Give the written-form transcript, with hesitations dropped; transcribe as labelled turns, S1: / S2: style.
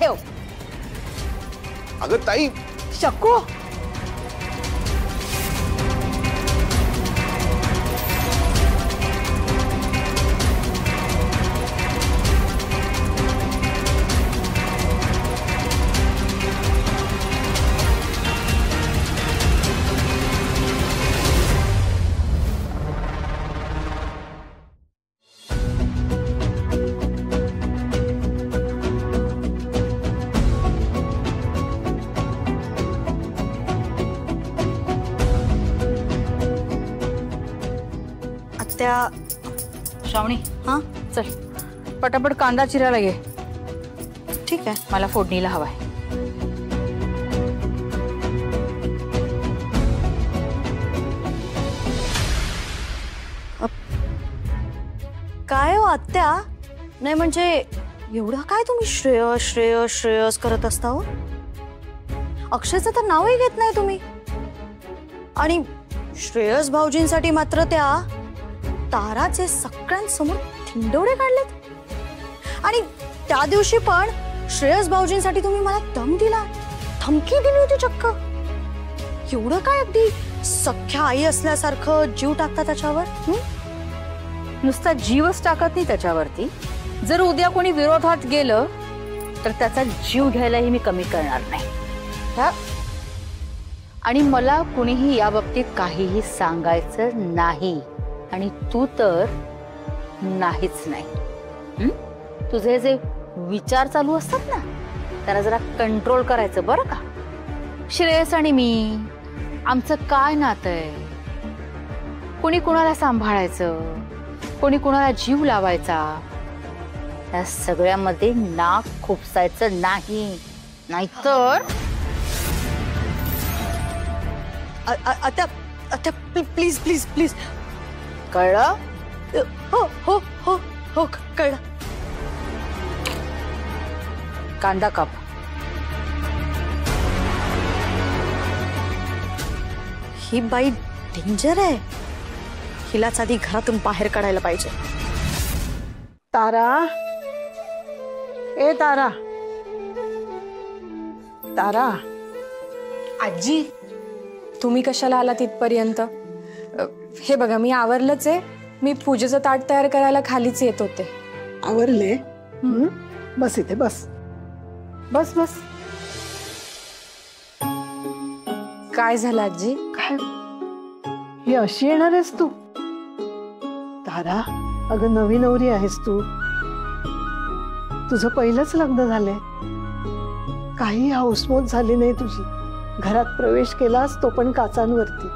S1: ठेव.
S2: अगं ताई.
S1: शकू, श्रावणी.
S3: हाँ
S1: चल पटापट कांदा चिरायला घे.
S3: ठीक आहे.
S1: मला फोडणीला हवाय.
S3: काय हो आत्या? नाही म्हणजे एवढं काय तुम्ही श्रेयस श्रेयस श्रेयस करत असता हो? अक्षयचं तर नावही घेत नाही तुम्ही. आणि श्रेयस भाऊजींसाठी मात्र त्या ताराचे सगळ्यांसमोर थिंडवडे काढलेत. आणि त्या दिवशी पण श्रेयस भाऊजींसाठी तुम्ही मला दम दिला, धमकी दिली होती चक्क. एवढं काय अगदी सख्या आई असल्यासारखं जीव टाकता त्याच्यावर?
S1: नुसता जीवच टाकत नाही त्याच्यावरती. जर उद्या कोणी विरोधात गेलं तर त्याचा जीव घ्यायलाही मी कमी करणार नाही. आणि मला कुणीही या बाबतीत काहीही सांगायचं नाही. आणि तू तर नाहीच नाही. तुझे जे विचार चालू असतात ना त्याला जरा कंट्रोल करायचं बरं का. श्रेयस आणि मी, आमचं काय नातं आहे? कोणी कुणाला सांभाळायचं, कोणी कुणाला जीव लावायचा, या सगळ्यामध्ये नाक खुपसायचं नाही. नाहीतर
S3: आता आता प्लीज प्लीज प्लीज.
S1: कळलं?
S3: हो हो हो हो कळलं.
S1: कांदा काप.
S3: ही बाई डेंजर आहे. हिलाच आधी घरातून बाहेर काढायला पाहिजे.
S4: तारा, ए तारा, तारा.
S5: आजी, तुम्ही कशाला आला तिथपर्यंत? हे बघा मी आवरलंच आहे. मी पूजेचं ताट तयार करायला खालीच येत होते.
S4: आवरले? बस इथे बस बस बस.
S5: काय झालं आजी?
S4: काय ही अशी येणार आहेस तू? तारा, अगं नवी नवरी आहेस तू. तुझं पहिलंच लग्न झालंय. काही हाऊसमौज झाली नाही तुझी. घरात प्रवेश केलास तो पण काचांवरती.